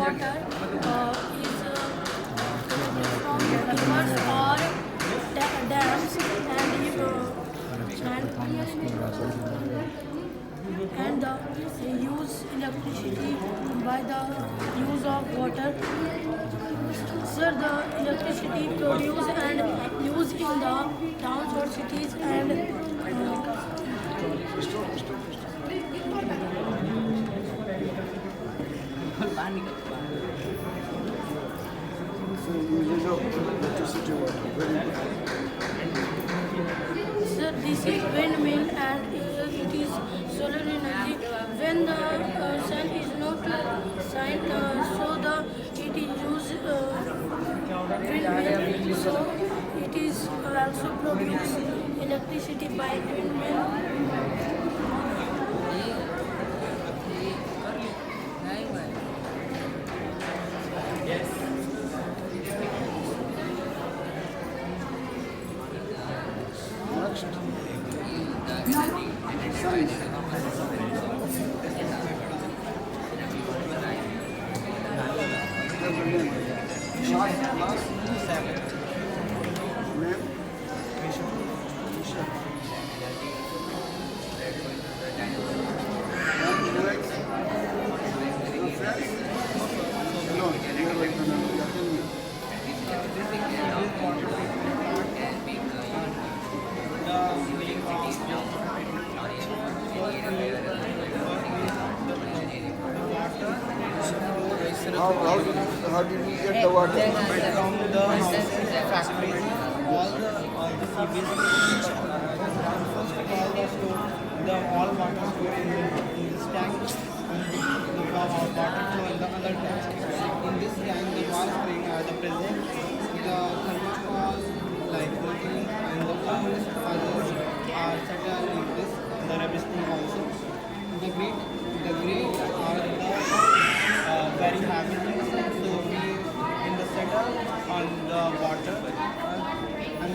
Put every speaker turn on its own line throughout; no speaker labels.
water is from rivers or dams and use electricity by the use of water. Sir, the electricity produced and used in the towns or cities and
So usage of electricity water. Very good.
sir, this is windmill and it is solar energy. When the sun is not shine, so it is used windmill. So it is also produce electricity by windmill.
Next. Science. Name? And lyrics? Your friends? No, you are like tell me. How did you get the water?
From the houses, factories, all the seaways, first of all all water stored in this tank, and the water flow in the other tank. In this tank, the water spring at the present, the thermostat, like cooking, and the others are settled in this, the rubbish bin also. The gray are the very heavy things, so we in the settle on the water and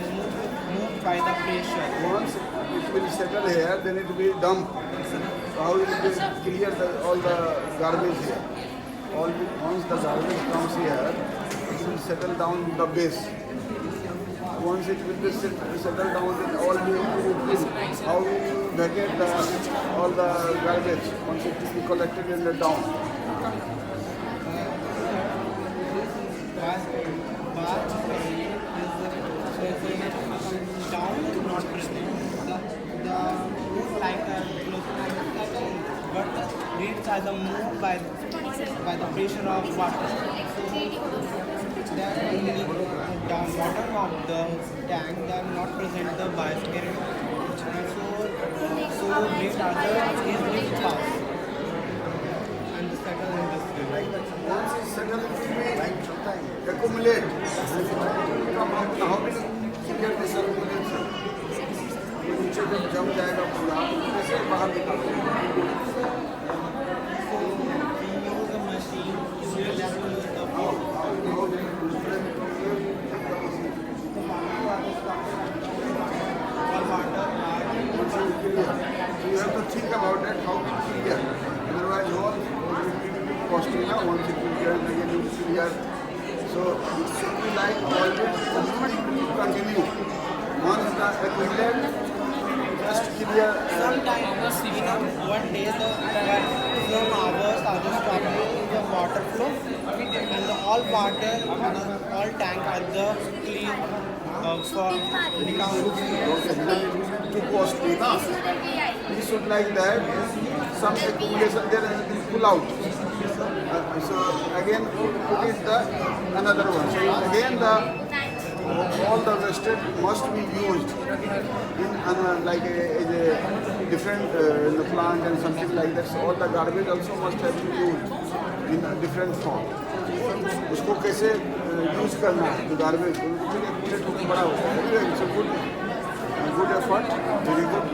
move by the pressure.
Once it will settle here, then it will be dumped. So how will it clear all the garbage here? Once the garbage comes here, it will settle down the base. Once it will be settled down, then all will be clean. How will you vacate all the garbage once it will be collected in the down?
Down to not present. The move like a but the reeds are the move by the pressure of water. So the down bottom of the tank they are not present the biosphere. So reeds are the easily pass and the settle in this way.
Once it's settled, it will accumulate. And it will come out. How will you get this accumulation? ये नीचे जब जम जाएगा पूरा, कैसे बाहर निकालोगे?
So we use a machine to use the
How will you different
water
once you clear? So you have to think about it, how to clear. Otherwise, no, it will be costly now. Once it will clear, again you will clear. So it should be like always, it will continue. Once the accumulate, just clear.
sometimes in one day the some hours are just stopping the water flow and the all water all tank are the clean for become
Okay, then it will be too costly now. We should like that. Some accumulation there and it will pull out. So again put it the another one. So again all the wasted must be used in like a different in the plant and something like that. So all the garbage also must have been used in a different form. उसको कैसे use करना है तो garbage accumulate होकर बड़ा होगा it's a good effort very good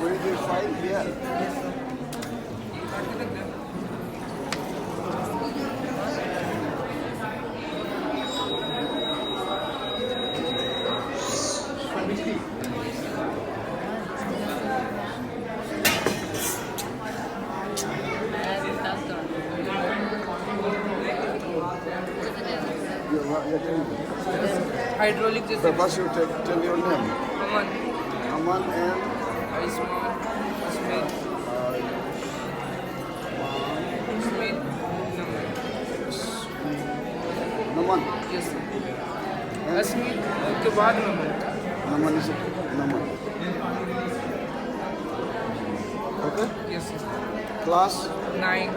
Where is the file here?
Hydraulic
The
जैसे
first you tell your name.
Aman
Aman and
Ayushman Smith Smith
Naman.
Yes Smith के बाद में
Naman is Naman. Okay.
Yes
Class
9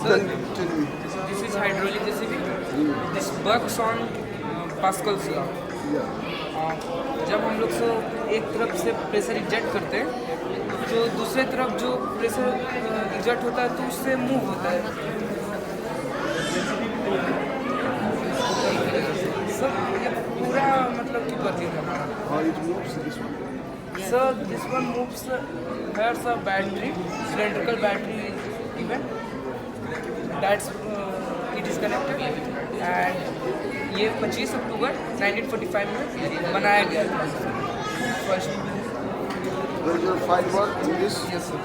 tell me.
This is hydraulic जैसे भी this works on Pascal's law
Yeah.
जब हम लोग से एक तरफ से प्रेशर इजेक्ट करते हैं तो दूसरे तरफ जो प्रेशर इजेक्ट होता है तो उससे मूव होता है सब ये पूरा मतलब कि वर्किंग है हमारा
How it moves this one?
Sir this one moves has a battery cylindrical battery even that's it is connected and ये 25 अक्टूबर 1945 में बनाया गया था first
There is a file work in this.
Yes sir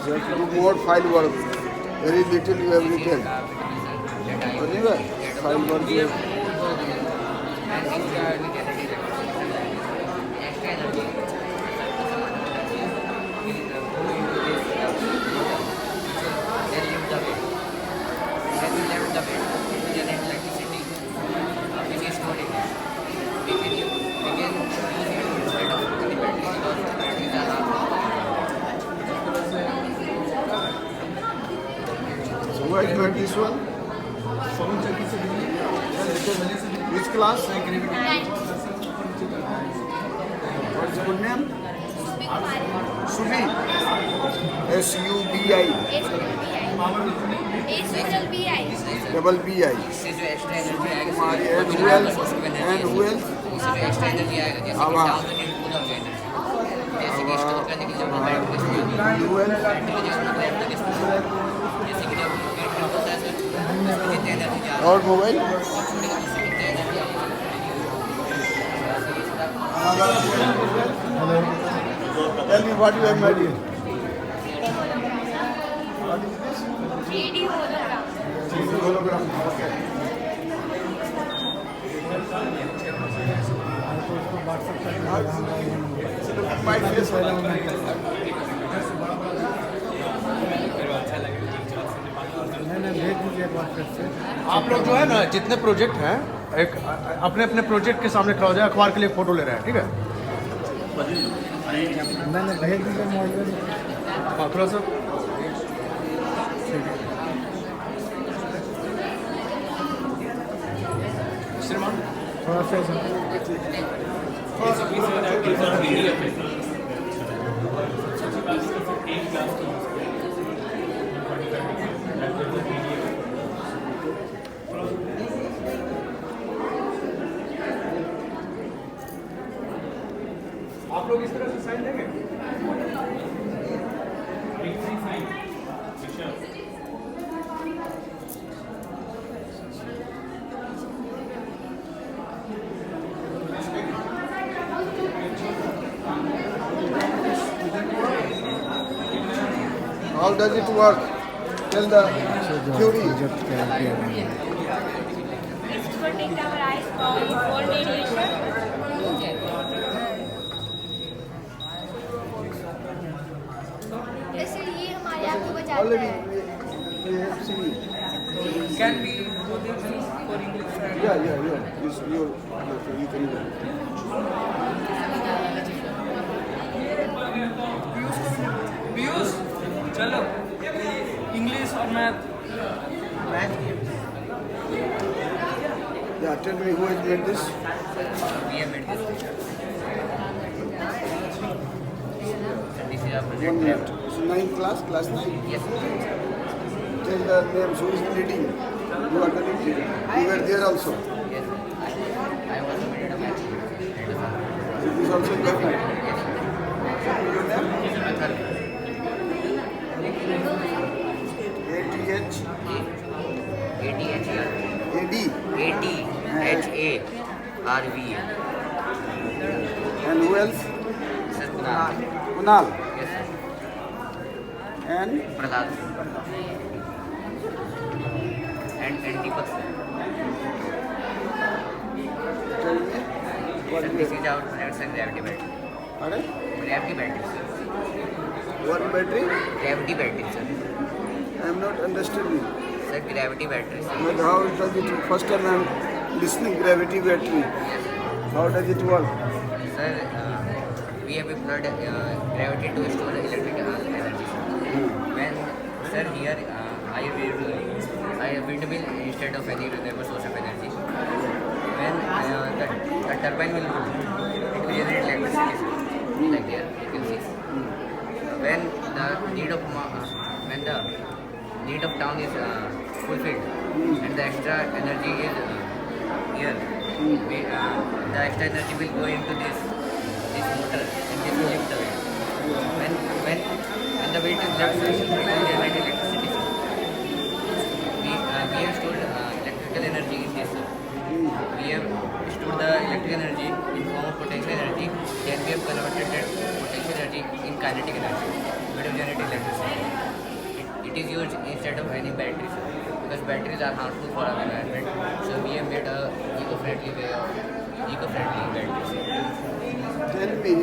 You have to do more file work. Very little you have written. Anyway, file work.
We
You
have more work and
So who has made this one? Which class? What's your good name? Subi. S-U-B-I. Double B-I. Kumari. And who else? And who else? Ava. Who else? और mobile Tell me what you have made here. What is this? 3D hologram. Okay. My face.
आप लोग जो है ना जितने project हैं एक अपने अपने प्रोजेक्ट के सामने खड़ा हो जाए अखबार के लिए फोटो ले रहे हैं ठीक है
मैंने भेज दिया मोबाइल
हाँ थोड़ा सा श्रीमान
थोड़ा सा
आप लोग इस तरह से साइन देंगे
How does it work? Tell the theory.
Project क्या किया
It's to protect our eyes from cold radiation. जैसे ये हमारे आप को बचाता
Already
है
we have seen.
Can we do this for English and
Yeah. This you can do.
Views चलो इंग्लिश और math
Yeah, tell me who has made this? One minute. So 9th class 9?
Yes.
Tell the names who is leading. You are the leading. You were there also.
Yes. I was made a match.
It is also your name. Your name? A-T-H.
ATHR.
A-D.
ATHARV.
And who else?
Sir, Kunal.
Kunal.
Yes, sir.
And
Prahlad. And Deepak, sir.
tell me what
Sir,
you
this is our product, sir, gravity battery.
Pardon?
Gravity battery, sir.
What battery?
Gravity battery, sir.
I am not understanding.
Sir, gravity battery, sir.
But how does it? First time I am listening gravity battery.
Yes, sir.
How does it work?
Sir, we have employed gravity to store electric energy. When, sir, here I windmill instead of any renewable source of energy. When the turbine will move, it will generate electricity, sir. Like there, you can see. When the need of town is fulfilled and the extra energy is here, the extra energy will go into this motor and this will lift the weight. When the weight is left, it will generate electricity. We have stored electrical energy in this. We have stored the electrical energy in form of potential energy. Then we have converted that potential energy in kinetic energy. We have generated electricity. It is used instead of any batteries because batteries are harmful for our environment. So we have made a eco-friendly batteries.
Tell me,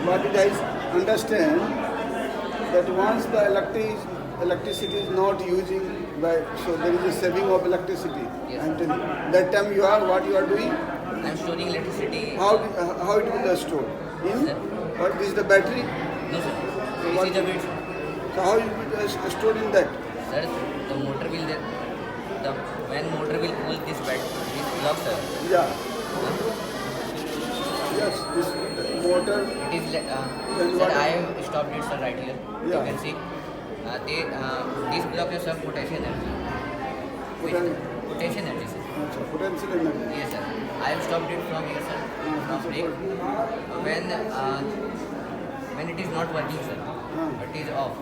what did I understand that once the electricity is not using so there is a saving of electricity.
Yes.
And that time what you are doing?
I am storing electricity.
How it will store? In
Sir.
what is the battery?
No, sir.
what-
This is the weight.
So how it will stored in that?
Sir, the motor will when motor will pull this block, sir.
Yeah. Yes, this motor.
It is
Then
sir,
what-
I have stopped it, sir, right here.
Yeah.
You can see. This block is some potential energy. Potential energy, sir.
Potential energy.
Yes, sir. I have stopped it from here, sir. From break. When it is not working, sir, it is off.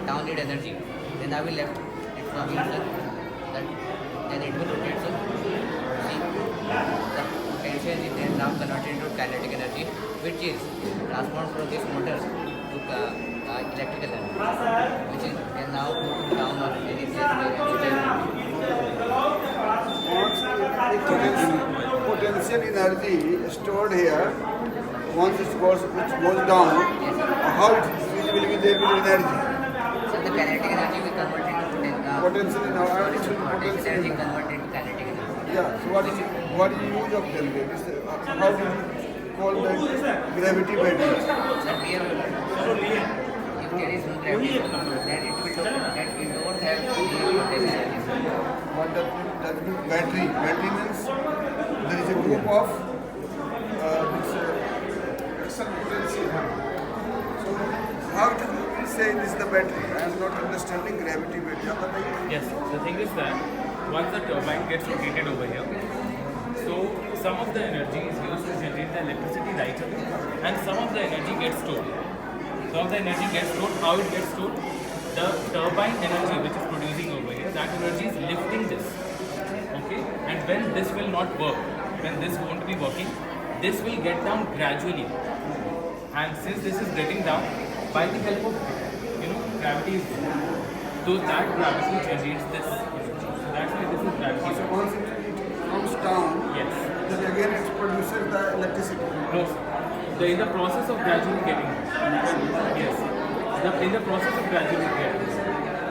Town need energy. Then I will left it from here, sir. Then it will rotate, sir. See, the potential is then now converted into kinetic energy, which is transformed from this motor to electrical energy, which is can now go to town or any place where
Potential energy stored here, once it goes down, how it will be there with energy?
so the kinetic energy will convert into
Potential in our
potential
potential
energy
energy.
converted into kinetic energy.
Yeah, so what is the use of them? How do you call that gravity battery?
Sir, we have, if there is no gravity, then it will don't have the potential energy.
What that mean battery? Battery means there is a group of external potential. So how do you say this is the battery? I am not understanding gravity battery. आप बताइए.
Yes, the thing is that once the turbine gets located over here, so some of the energy is used to generate the electricity right away and some of the energy gets stored. Some of the energy gets stored. How it gets stored? The turbine energy which is producing over here, that energy is lifting this. Okay? And when this will not work, when this won't be working, this will get down gradually. And since this is getting down, by the help of gravity is there. So that gravity generates this. So that's why this is gravity.
So once it comes down,
Yes.
then again it produces the electricity.
No, sir. In the process of gradually getting yes. In the process of gradually getting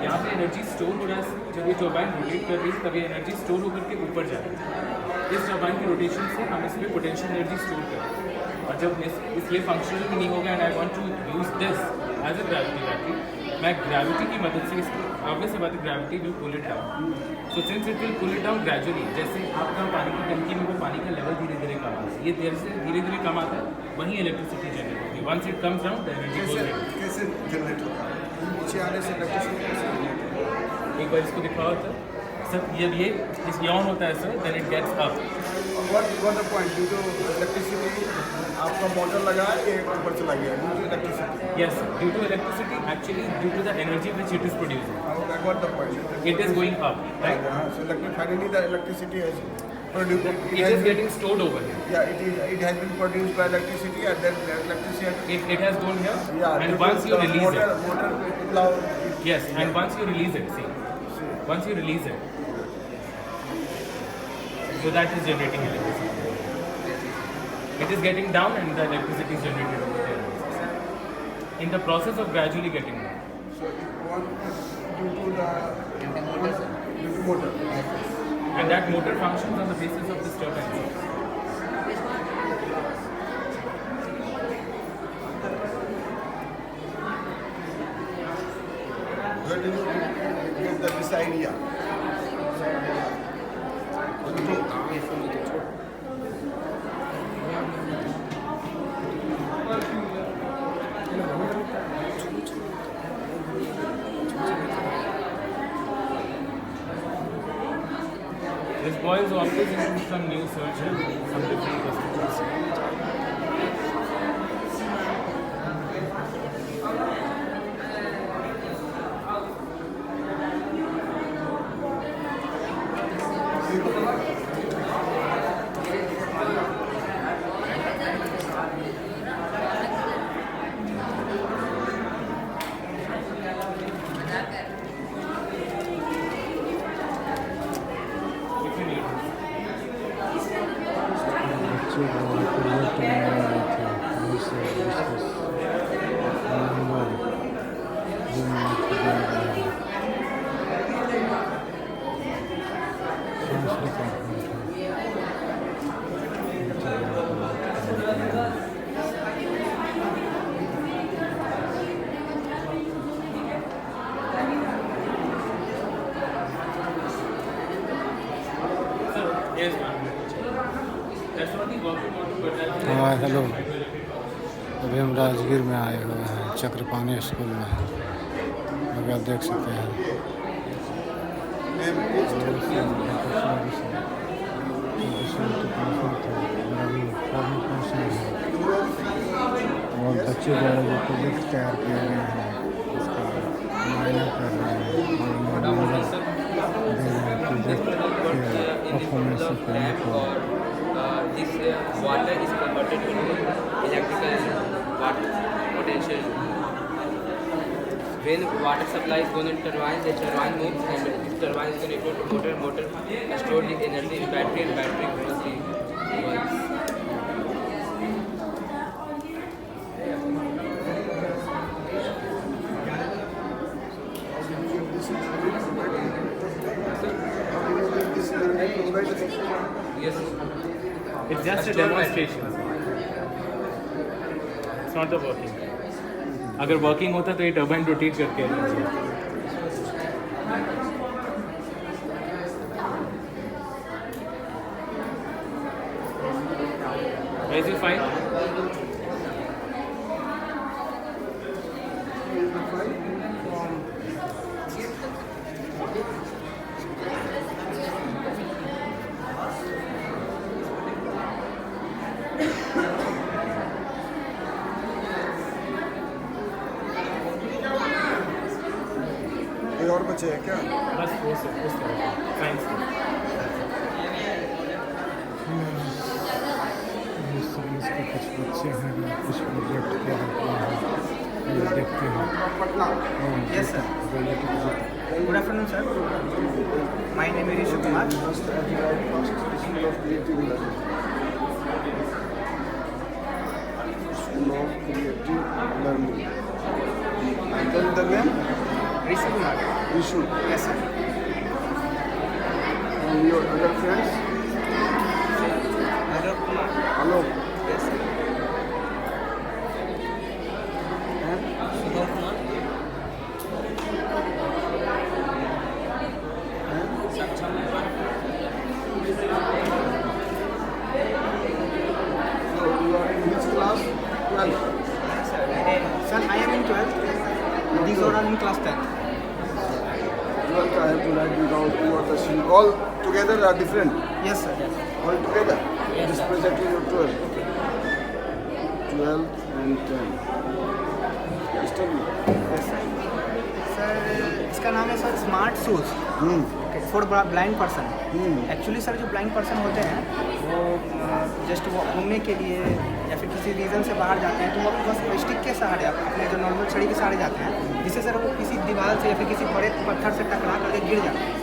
यहाँ पे energy store हो रहा है जब ये turbine rotate कर रही है तब ये एनर्जी स्टोर होकर के ऊपर जा रही है इस टर्बाइन की रोटेशन से हम इसमें पोटेंशियल एनर्जी स्टोर करें और जब ये फंक्शनल भी नहीं होगा and I want to use this as a gravity battery मैं ग्रेविटी की मदद से इसको ऑब्वियस बात है gravity will pull it down so since it will pull it down gradually जैसे आपका पानी की टंकी में वो पानी का लेवल धीरे धीरे कम आता है ये जैसे धीरे धीरे कम आता है वहीं इलेक्ट्रिसिटी जनरेट होगी once it comes down the energy goes down
कैसे जनरेट होता है? नीचे आने से इलेक्ट्रिसिटी कैसे generate होता है?
एक बार इसको दिखाओ सर सर ये इस ऑन होता है sir then it gets up
What the point? Due to electricity, आपका मोटर लगा ये ऊपर चला गया. Due to electricity.
yes due to electricity actually due to the energy which it is producing
I got the point.
it is going up right
So finally the electricity has
It is getting stored over here.
Yeah, it has been produced by electricity, and then the electricity.
It has gone here,
Yeah,
and
due
once
to
you
the
release
motor,
it,
motor will allow.
yes, and once you release it, see, once you release it, so that is generating electricity. It is getting down, and the electricity is generated over there. In the process of gradually getting down.
So one due to the due to motor.
And that motor functions on the basis of this turbine.
Where did you get this idea?
This boy is always into some new search and some different customers. If you need.
बच्चे को project बना रहे थे जैसे discuss number
Yes, ma'am. That's what the working model, but that's
हाँ hello अभी हम राजगीर में आए हुए हैं चक्रपाणी स्कूल में अगर आप देख सकते हैं और बच्चे द्वारा जो प्रोजेक्ट तैयार किए गए हैं उसका मुआयना कर रहे हैं और मॉडल दे रहे हैं प्रोजेक्ट के परफॉर्मेंस करने को
This water is converted into electrical water potential. When water supply is going to turbine, the turbine moves and this turbine is going to go to motor. Motor store the energy in battery and battery grows the ones. Yes.
It's just a demonstration. It's not the working. अगर working होता तो ये turbine rotate करके Where's your file?
कोई और बचे हैं क्या?
बस वो सब उस तरह साइंस
साइंस के कुछ बच्चे हैं जो कुछ प्रोजेक्ट किया हुआ है ये देखते हैं
Patna.
Yes sir
Good afternoon, sir. My name is Rishu Kumar.
School of Creative Learning. School of Creative Learning. And then the name?
Rishu Kumar.
Vishu.
Yes, sir.
And your other friends?
Alok Kumar.
Alok.
Yes, sir.
And
Shubham Kumar. Saksham Kumar.
so you are in which class? 12.
Sir, I am in 12th. These are all in class 10.
12th I have to write it out. You are the same. All together are different.
Yes, sir.
All together. This project is your 12. 12 and 10. Yes, tell me.
Yes, sir. Sir इसका नाम है sir smart shoes.
Hmm.
Okay. For blind person. Actually sir जो blind person होते हैं वो just वो घूमने के लिए या फिर किसी रीज़न से बाहर जाते हैं तो वो बस स्टिक के सहारे अपने जो नॉर्मल छड़ी के सहारे जाते हैं, जिससे सर वो किसी दीवार से या फिर किसी बड़े पत्थर से टकरा करके गिर जाते हैं,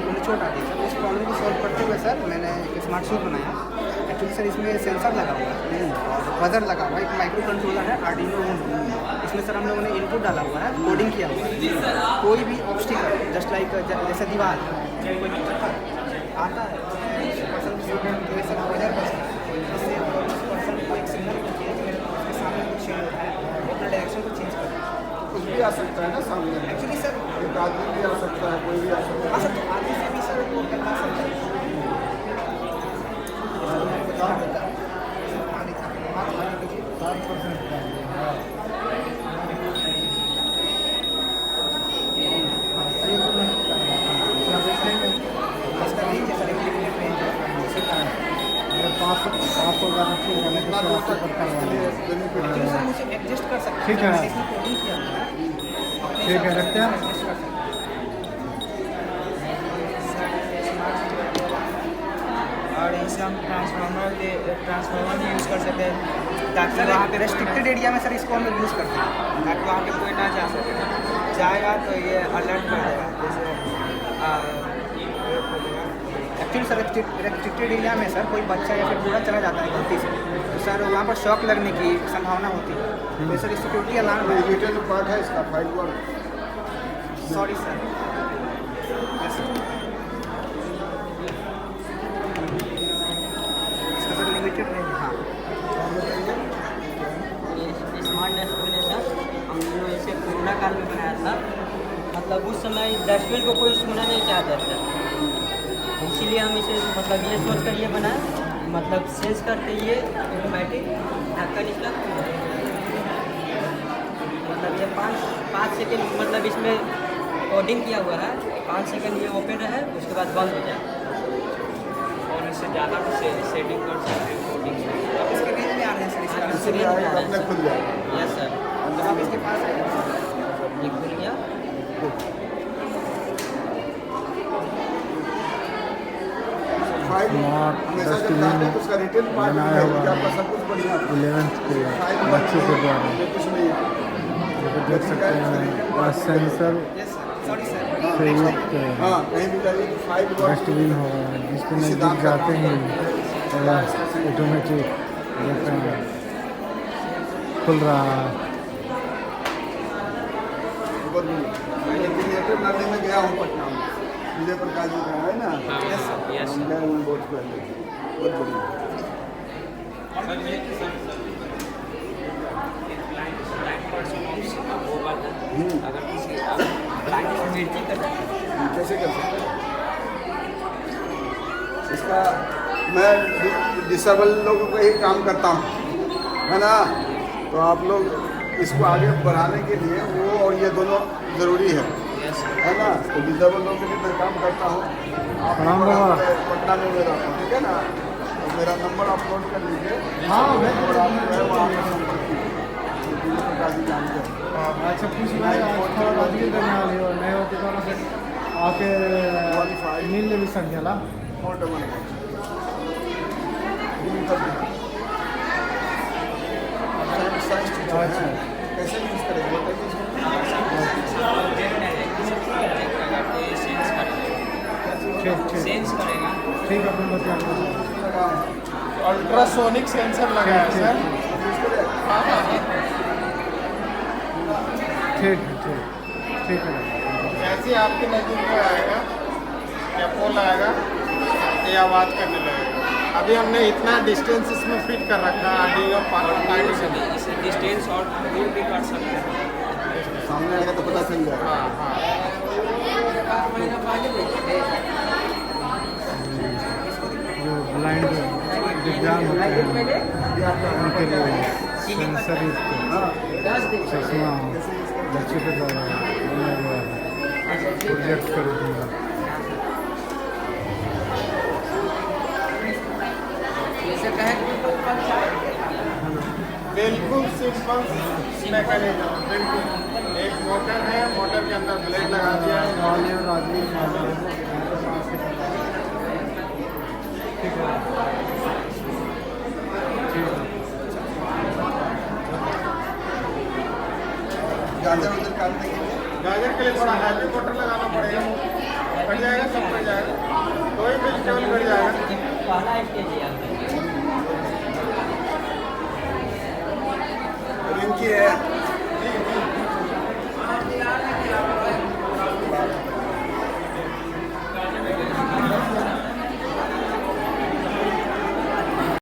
उन्हें चोट आती है। सर इस प्रॉब्लम को सॉल्व करते हुए सर मैंने एक स्मार्ट शूज़ बनाया। एक्चुअली सर इसमें सेंसर लगा हुआ है और बजर लगा हुआ है, एक माइक्रो कंट्रोलर है आर्डिनो यूनो। इसमें सर हम लोगों ने इनपुट डाला हुआ है, कोडिंग किया हुआ है। कोई भी ऑब्स्टिकल जस्ट लाइक जैसे दीवार आता है पर्सन जैसे बजर इससे पर्सन को एक सिग्नल होती है कि उसके सामने कुछ है वो अपना डायरेक्शन को चेंज करता है।
कुछ भी आ सकता है ना सामने।
एक्चुअली सर
एक आदमी भी आ सकता है, कोई भी आ सकता
हाँ सर, तो आगे से भी सर वो करना सकता है। मुझे एडजस्ट कर सकते हैं।
ठीक है।
इसमें कोडिंग किया हुआ है।
ठीक है, रखते हैं।
एडजस्ट कर सकते हैं। और इसे हम ट्रांसफार्मर भी यूज़ कर सकते हैं ताकि वहाँ पे रेस्ट्रिक्टेड एरिया में सर इसको हम लोग यूज़ करते हैं ताकि वहाँ पे कोई ना जा सके। जाएगा तो ये अलर्ट कर देगा। जैसे एक्चुअली सर रेस्ट्रिक्टेड एरिया में सर कोई बच्चा या फिर बूढ़ा चला जाता है गलती से तो सर वहाँ पर शॉक लगने की संभावना होती है। तो सर सिक्योरिटी अलार्म
है। डिजिटल पार्ट है इसका, फाइल वर्क।
Sorry sir. इसका सर लिमिटेड रेंज। हाँ
स्मार्ट डस्टबिन है सर, हम लोग इसे कोरोना काल में बनाया था। मतलब उस समय डस्टबिन को कोई छूना नहीं चाहता था, इसीलिए हम इसे मतलब ये सोच कर ये बनाए मतलब सेंस करते ये ऑटोमेटिक ढक्कन इसका मतलब ये पाँच सेकेंड मतलब इसमें कोडिंग किया हुआ है। 5 सेकेंड ये ओपन रहे उसके बाद बंद हो जाए और इससे ज़्यादा सेटिंग कर सकते हैं कोडिंग से।
इसके रेंज में आ रहे हैं सर।
इससे भी आएगा, अपने खुल जाएगा।
Yes sir.
आप इसके पास आएगा
ये खुल गया।
फाइल हमेशा जब जाते हैं तो उसका रिटेल पार्ट भी है कि आपका सब कुछ बढ़िया है।
11th के बच्चे के द्वारा
ये कुछ नहीं है।
देख सकते हैं सेंसर
सॉरी सर।
से युक्त
हाँ, कहीं भी जाइए तो फाइल वर्क
डस्टबिन होगा जिसके नजदीक जाते हैं ऑटोमेटिक खुल रहा है।
मैं इंजीनियर नाले में गया हूँ पटना में, विजय प्रकाश जी का है ना।
Yes sir.
हम गए हुए बहुत पहले, बहुत बढ़िया।
अगर किसी मिर्ची कर
कैसे कर सकते हैं इसका? मैं डिसेबल लोगों का ही काम करता हूँ, है ना। तो आप लोग इसको आगे बढ़ाने के लिए वो और ये दोनों ज़रूरी है ना। तो डिसेबल लोगों के लिए मैं काम करता हूँ। आप पटना में मेरा, ठीक है ना। तो मेरा नंबर आप नोट कर लीजिए।
हाँ, मैं
और आप जो है वहाँ पर संपर्क कीजिए। जानते हैं।
अच्छा कुछ नहीं राजगीर करने वाली हो नहीं होती तो आके मिल ले भी सकते ला।
कैसे यूज़ करेंगे
ठीक ठीक अपन बता
अल्ट्रासोनिक सेंसर लगाया है सर।
ठीक है।
जैसे आपके नज़दीक में आएगा या पोल आएगा ये आवाज़ करने लगेगा। अभी हमने इतना डिस्टेंस इसमें फिट कर रखा है आरडीओ पार्ट से
इसे डिस्टेंस और दूर भी कर सकते हैं।
सामने आएगा तो पता चल जाएगा।
हाँ हाँ।
जो ब्लाइंड दिव्यांग होते हैं उनके लिए सेंसर युक्त चश्मा बच्चे के द्वारा बनाया गया है प्रोजेक्ट कर दूँगा।
बिल्कुल सिंपल मैकेनिज्म, बिल्कुल एक मोटर है, मोटर के अंदर ब्लेड लगा दिया है।
राजवीर
गाजर उधर काट देंगे।
गाजर के लिए थोड़ा हैवी वाटर लगाना पड़ेगा, कट जाएगा, सब कट जाएगा, कोई वेजिटेबल कट जाएगा।
पहला स्टेज है
इनकी है